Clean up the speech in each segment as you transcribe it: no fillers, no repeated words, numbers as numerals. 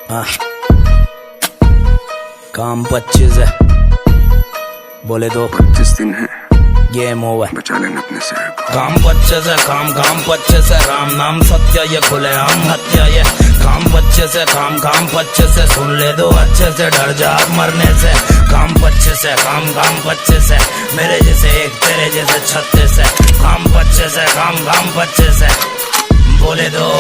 हाँ। काम 25 है, बोले तो 25 दिन है, गेम ओवर। बचा लेना अपने शहर को। काम 25 है, काम 25 है, राम नाम सत्य ये खुले आम हत्या ये। काम 25 है, काम 25 है, सुन ले दो अच्छे से, डर जा मरने से। काम 25 है, काम 25 है, मेरे जैसे एक तेरे जैसे 36 है। काम 25 है, काम 25 है, बोले दो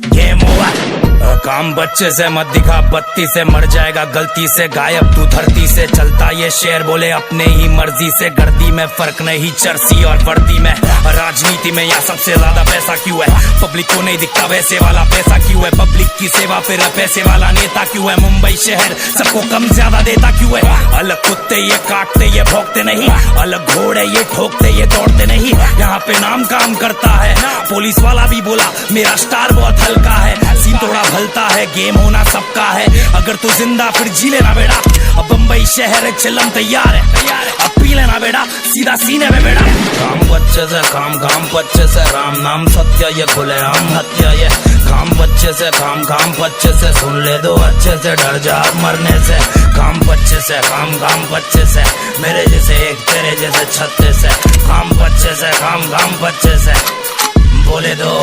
गेम ओवर। काम बच्चे से मत दिखा, बत्ती से मर जाएगा गलती से, गायब तू धरती से। चलता ये शेर बोले अपने ही मर्जी से, गर्दी में फर्क नहीं चर्सी और वर्दी में। राजनीति में यहाँ सबसे ज्यादा पैसा क्यों है, पब्लिक को नहीं दिखता वैसे वाला पैसा क्यों है। पब्लिक की सेवा फिर पैसे वाला नेता क्यों है, मुंबई शहर सबको कम ज्यादा देता क्यों है। अलग कुत्ते ये काटते ये भोंकते नहीं, अलग घोड़े ये ठोकते ये दौड़ते नहीं। यहाँ पे नाम काम करता है, पुलिस वाला भी बोला मेरा स्टार बहुत हल्का है। सीन थोड़ा भलता है, गेम होना सबका है, अगर तू जिंदा फिर जी लेना बेटा। अब बम्बई शहर है, चिल्लम तैयार है, अब पी लेना बेटा सीधा सीने में बेटा। काम 25 है, काम 25 है, राम नाम सत्य ये खुले आम हत्या ये। काम 25 है, काम 25 है, सुन ले दो अच्छे से, डर जा मरने से। काम 25 है, काम 25 है, मेरे जैसे एक तेरे जैसे 36 है। काम 25 है, काम 25 है, बोले दो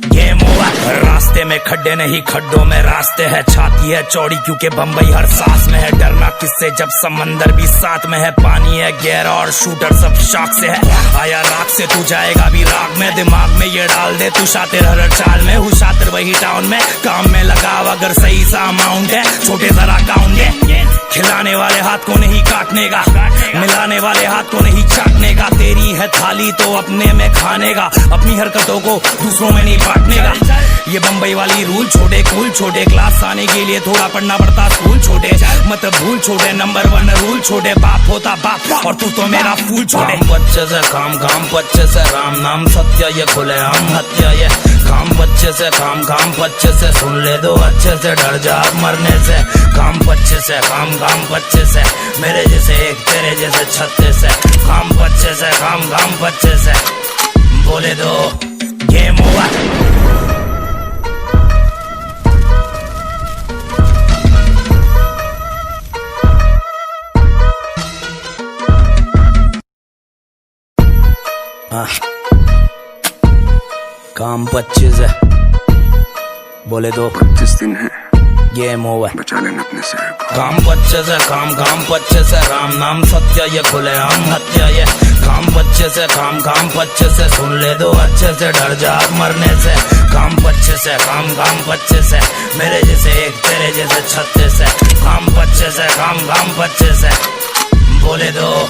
गेम ओवर। रास्ते में खड्डे नहीं, खड्डों में रास्ते है। छाती है चौड़ी क्योंकि बम्बई हर सांस में है, डरना किससे जब समंदर भी साथ में है। पानी है गहरा और शूटर सब शौक से है, आया राख से तू जाएगा भी राग में। दिमाग में ये डाल दे तू शातिर हर चाल में, हूँ शातिर वही टाउन में। काम में लगाव अगर सही सा अमाउंट है, छोटे जरा काउंट है। खिलाने वाले हाथ को नहीं काटने का, मिलाने वाले हाथ को नहीं चाटने का। तेरी है थाली तो अपने में खाने का, अपनी हरकतों को दूसरों में नहीं बांटने का। ये बम्बई वाली रूल छोटे, कूल छोटे, क्लास आने के लिए थोड़ा पढ़ना पड़ता स्कूल छोटे। मत भूल छोटे, नंबर 1 रूल छोटे, बाप होता बाप और तू तो मेरा फूल छोटे। काम 25 है, काम 25 है, राम नाम सत्य ये खुले आम हत्या ये। काम 25 है, काम 25 है, सुन ले दो अच्छे से, डर जा मरने से। काम 25 है, काम 25 है, मेरे जैसे एक तेरे जैसे 36 है। काम 25 है, काम 25 है, बोले दो गेम ओवर। हाँ। काम 25 है, बोले दो 25 दिन है, गेम ओवर। बचा लेना अपने शहर को। काम 25 है, काम 25 है, राम नाम सत्य ये खुले आम हत्या ये। काम 25 है, काम 25 है, सुन ले दो अच्छे से, डर जा मरने से। काम 25 है, काम 25 है, मेरे जैसे एक तेरे जैसे 36 है। काम 25 है, काम 25 है, बोले दो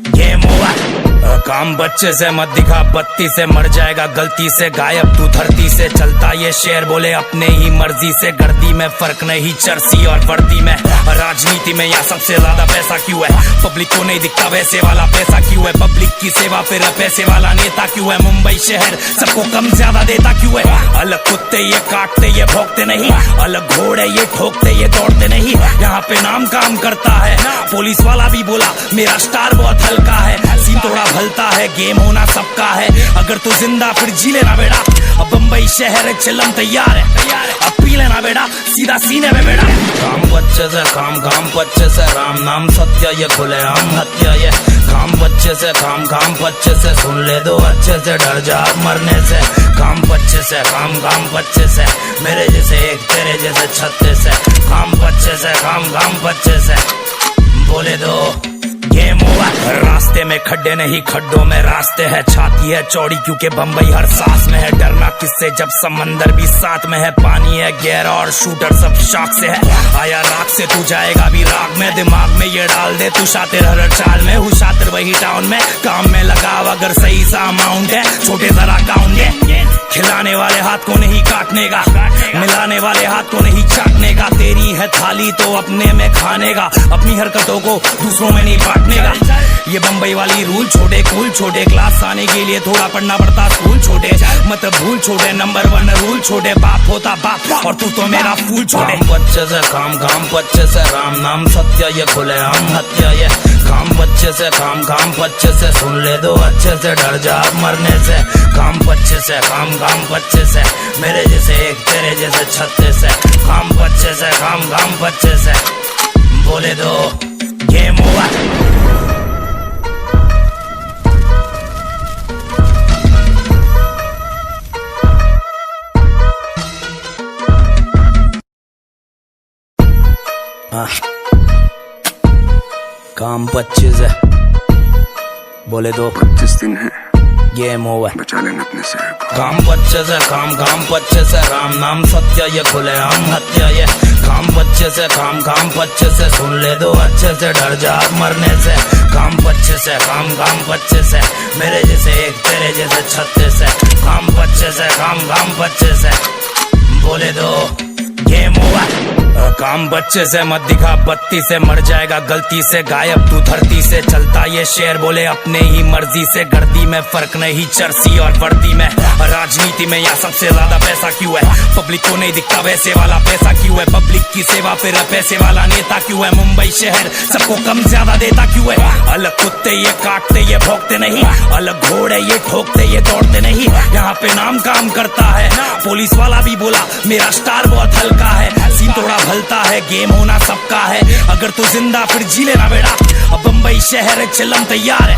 गेम ओवर। काम बच्चे से मत दिखा, बत्ती से मर जाएगा गलती से, गायब तू धरती से। चलता ये शेर बोले अपने ही मर्जी से, गर्दी में फर्क नहीं चर्सी और वर्दी में। राजनीति में यहाँ सबसे ज्यादा पैसा क्यों है, पब्लिक को नहीं दिखता वैसे वाला पैसा क्यों है। पब्लिक की सेवा फिर पैसे वाला नेता क्यों है, मुंबई शहर सबको कम ज्यादा देता क्यों है। अलग कुत्ते ये काटते ये भोंकते नहीं, अलग घोड़े ये ठोकते ये दौड़ते नहीं। यहाँ पे नाम काम करता है, पुलिस वाला भी बोला मेरा स्टार बहुत हल्का है। सीन थोड़ा भलता है, गेम होना सबका है, अगर तू जिंदा फिर जी लेना बेटा। अब बम्बई शहर है, चिल्लम तैयार है, अब पी लेना बेटा सीधा सीने में बेटा। काम 25 है, काम 25 है, राम नाम सत्य ये खुले आम हत्या ये। काम 25 है, काम 25 है, सुन ले दो अच्छे से, डर जा मरने से। काम 25 है, काम 25 है, मेरे जैसे एक तेरे जैसे 36 है। काम 25 है, काम 25 है, बोले दो गेम ओवर। रास्ते में खड्डे नहीं, खड्डों में रास्ते है। छाती है चौड़ी क्योंकि बम्बई हर सांस में है, डरना किससे जब समंदर भी साथ में है। पानी है गहरा और शूटर सब शौक से है, आया राख से तू जाएगा भी राग में। दिमाग में ये डाल दे तू शातिर हर चाल में, हूँ शातिर वही टाउन में। काम में लगाव अगर सही सा अमाउंट है, छोटे जरा काउंट है। खिलाने वाले हाथ को नहीं काटने का, मिलाने वाले हाथ को नहीं चाटने का। तेरी है थाली तो अपने में खाने का, अपनी हरकतों को दूसरों में नहीं बांटने का। ये बम्बई वाली रूल छोटे, कूल छोटे, क्लास आने के लिए थोड़ा पढ़ना पड़ता स्कूल छोटे। मत भूल छोटे, नंबर 1 रूल छोटे, बाप होता बाप और तू तो मेरा फूल छोटे। काम 25 है, काम 25 है, राम नाम सत्य ये खुले आम हत्या ये। काम बच्चे से काम बच्चे से सुन ले दो अच्छे से डर जा मरने से काम बच्चे से काम बच्चे से मेरे जैसे एक तेरे जैसे छत्ते से काम बच्चे से काम बच्चे से बोले दो गेम ओवर। काम 25 है बोले दो 25 दिन है गेम ओवर। बचा लेना अपने शहर को। काम 25 है काम 25 से राम नाम सत्य ये खुले आम हत्या ये काम 25 है काम 25 से सुन ले दो अच्छे से डर जा मरने से काम 25 है काम 25 से मेरे जैसे एक तेरे जैसे छत्ते से काम 25 है काम 25 से बोले दो गेम ओवर। काम बच्चे से मत दिखा बत्ती से मर जाएगा गलती से गायब तू धरती से चलता ये शेर बोले अपने ही मर्जी से गर्दी में फर्क नहीं चर्सी और वर्दी में राजनीति में यहाँ सबसे ज्यादा पैसा क्यों है पब्लिक को नहीं दिखता वैसे वाला पैसा क्यों है पब्लिक की सेवा पे पैसे वाला नेता क्यों है मुंबई शहर सबको कम ज्यादा देता क्यों है अलग कुत्ते ये काटते ये भोंकते नहीं अलग घोड़े ये ठोकते ये दौड़ते नहीं यहाँ पे नाम काम करता है पुलिस वाला भी बोला मेरा स्टार बहुत हल्का है सीन थोड़ा भलता है गेम होना सबका है अगर तू जिंदा फिर जी लेना बेटा अब बम्बई शहर चिल्लम तैयार है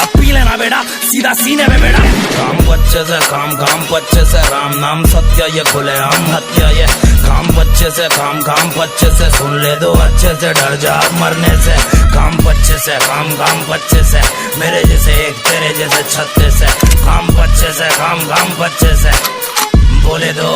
अब पी लेना बेटा सीधा सीने में बेटा काम बच्चे से काम 25 से राम नाम सत्य ये खुले आम हत्या ये काम बच्चे से काम 25 से सुन ले दो अच्छे से डर जा मरने से काम 25 से काम 25 से मेरे जैसे एक तेरे जैसे छत्ते से काम 25 से काम 25 से बोले दो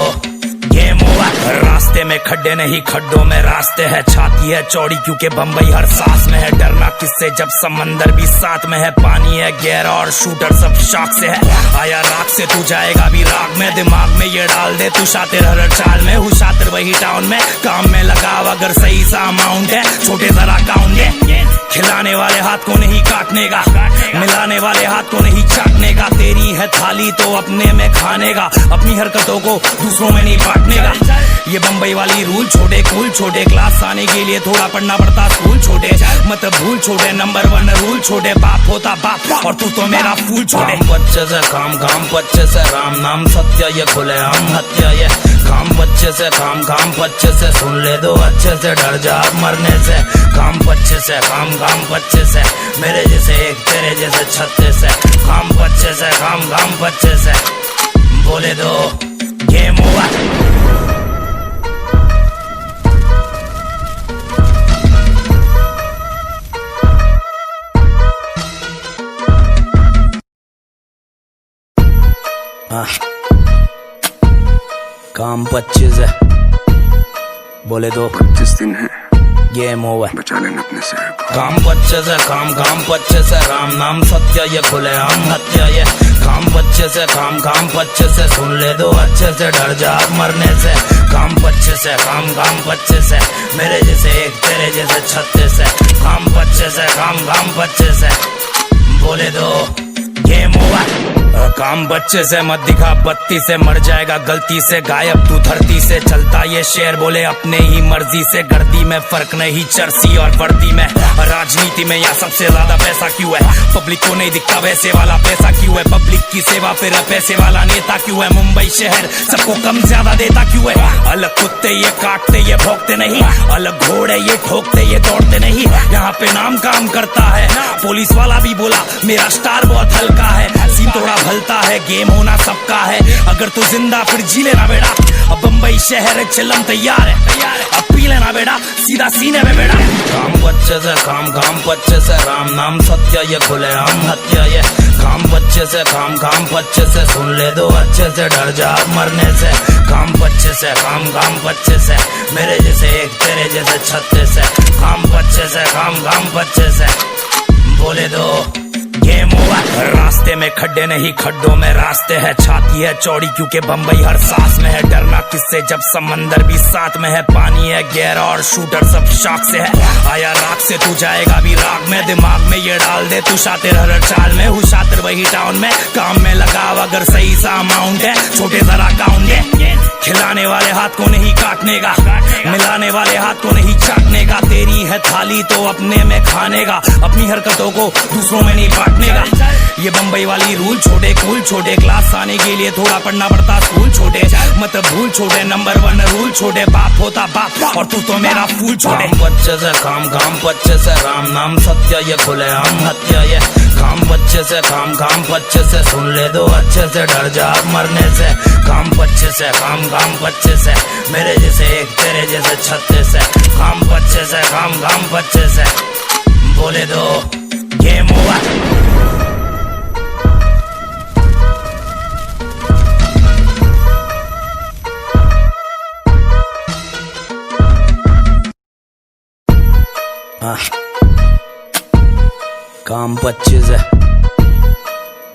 गेम ओवर। रास्ते में खड्डे नहीं खड्डों में रास्ते है छाती है चौड़ी क्योंकि बम्बई हर सांस में है डरना किससे जब समंदर भी साथ में है पानी है गहरा और शूटर सब शाख से है आया राख से तू जाएगा भी राग में दिमाग में ये डाल दे तू शातिर हर चाल में हूँ शातिर वही टाउन में काम में लगाव अगर सही सा अमाउंट है छोटे जरा काउंट है खिलाने वाले हाथ को नहीं काटने का मिलाने वाले हाथ को नहीं चाटने का तेरी है थाली तो अपने में खाने का अपनी हरकतों को दूसरों में नहीं बांटने का ये बम्बई वाली रूल छोटे कूल छोटे क्लास आने के लिए थोड़ा पढ़ना पड़ता स्कूल छोटे मत भूल छोटे नंबर 1 रूल छोटे बाप होता बाप और तू तो मेरा फूल छोटे बच्चे से काम 25 से राम नाम सत्य ये खुले आम हत्या ये काम बच्चे से काम 25 से सुन ले दो अच्छे से डर जा मरने से काम 25 से काम 25 से मेरे जैसे एक तेरे जैसे छत्ते से काम 25 से काम 25 से बोले दो गेम ओवर। काम 25 है बोले दो 25 दिन है गेम ओवर। बचा लेना अपने शहर को। काम 25 है काम 25 से राम नाम सत्य ये खुले आम हत्या ये काम 25 है काम 25 से सुन ले दो अच्छे से डर जा मरने से काम 25 है काम 25 से मेरे जैसे एक तेरे जैसे छत्ते से काम 25 है काम 25 से बोले दो गेम ओवर। काम बच्चे से मत दिखा बत्ती से मर जाएगा गलती से गायब तू धरती से चलता ये शेर बोले अपने ही मर्जी से गर्दी में फर्क नहीं चर्सी और वर्दी में राजनीति में यहाँ सबसे ज्यादा पैसा क्यों है पब्लिक को नहीं दिखता वैसे वाला पैसा क्यों है पब्लिक की सेवा पे पैसे वाला नेता क्यों है मुंबई शहर सबको कम ज्यादा देता क्यों है अलग कुत्ते ये काटते ये भोंकते नहीं अलग घोड़े ये ठोकते ये दौड़ते नहीं यहाँ पे नाम काम करता है पुलिस वाला भी बोला मेरा स्टार बहुत हल्का है सीन थोड़ा भलता है गेम होना सबका है अगर तू जिंदा फिर जी लेना बेटा अब बम्बई शहर चिल्लम तैयार है अब पी लेना बेटा सीधा सीने में बेटा काम 25 है काम 25 से राम नाम सत्य ये खुले आम हत्या ये काम 25 है काम 25 से सुन ले दो अच्छे से डर जा मरने से काम 25 है काम 25 से मेरे जैसे एक तेरे जैसे छत्ते से काम 25 है काम 25 से बोले दो गेम ओवर। रास्ते में खड्डे नहीं खड्डों में रास्ते है छाती है चौड़ी क्योंकि बम्बई हर सांस में है डरना किससे जब समंदर भी साथ में है पानी है गहरा और शूटर सब शाख से है आया राख से तू जाएगा भी राग में दिमाग में ये डाल दे तू शातिर हर चाल में हूँ शातिर वही टाउन में काम में लगाव अगर सही सा अमाउंट है छोटे जरा काउंट है खिलाने वाले हाथ को नहीं काटने का, मिलाने वाले हाथ को नहीं चाटने का। तेरी है थाली तो अपने में खाने का, अपनी हरकतों को दूसरों में नहीं बांटने का। ये बम्बई वाली रूल छोटे, कूल छोटे, क्लास आने के लिए थोड़ा पढ़ना पड़ता स्कूल छोटे, मत भूल छोटे, नंबर 1 रूल छोटे, बाप होता बाप और तू तो मेरा फूल छोटे। बच्चे से काम बच्चे से राम नाम सत्य ये खुले आम हत्या ये काम बच्चे से काम बच्चे से सुन ले दो अच्छे से डर जा मरने से। काम बच्चे से काम बच्चे से मेरे जैसे एक तेरे जैसे 36 से। काम बच्चे से काम बच्चे से बोले दो गेम ओवर। काम 25 है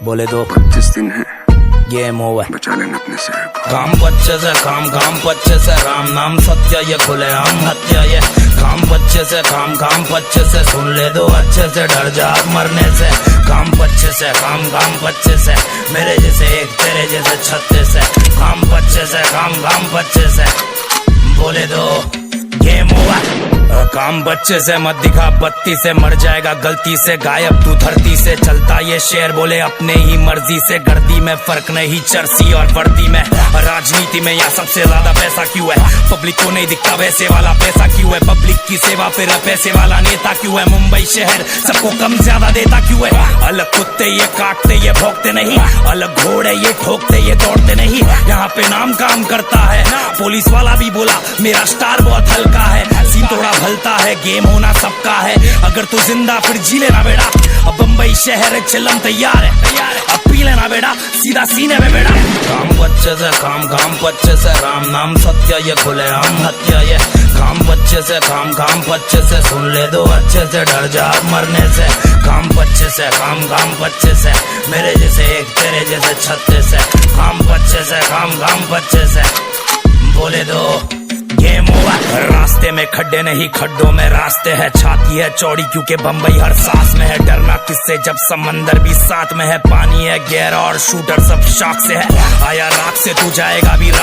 बोले दो 25 दिन है गेम ओवर। बचा लेना अपने शहर को। काम बच्चे से काम बच्चे से राम नाम सत्य ये खुले आम हत्या ये काम बच्चे से काम बच्चे से सुन ले दो अच्छे से डर जा मरने से। काम बच्चे से काम बच्चे से मेरे जैसे एक तेरे जैसे 36 से। काम बच्चे से काम बच्चे से बोले दो गेम ओवर। काम बच्चे से मत दिखा बत्ती से मर जाएगा गलती से गायब तू धरती से। चलता ये शेर बोले अपने ही मर्जी से, गर्दी में फर्क नहीं चर्सी और वर्दी में। राजनीति में यहाँ सबसे ज्यादा पैसा क्यों है, पब्लिक को नहीं दिखता वैसे वाला पैसा क्यों है। पब्लिक की सेवा फिर पैसे वाला नेता क्यों है, मुंबई शहर सबको कम ज्यादा देता क्यों है। अलग कुत्ते ये काटते ये भौंकते नहीं, अलग घोड़े ये ठोकते ये दौड़ते नहीं। यहाँ पे नाम काम करता है, पुलिस वाला भी बोला मेरा स्टार बहुत हल्का है। सीन थोड़ा भलता है, गेम होना सबका है, अगर तू जिंदा फिर जी लेना बेटा। अब बम्बई शहर चिल्लम तैयार है, अब पी लेना बेटा सीधा सीने में बेटा। काम बच्चे से काम बच्चे से राम नाम सत्य ये खुले आम हत्या ये काम बच्चे से काम बच्चे से सुन ले दो अच्छे से डर जा मरने से। काम बच्चे से काम बच्चे से मेरे जैसे एक तेरे जैसे 36 से। काम बच्चे से काम बच्चे से बोले दो गेम ओवर। रास्ते में खड्डे नहीं खड्डों में रास्ते है, छाती है चौड़ी क्योंकि बम्बई हर सांस में है। डरना किससे जब समंदर भी साथ में है, पानी है गहरा और शूटर सब शाख से है। आया राख से तू जाएगा भी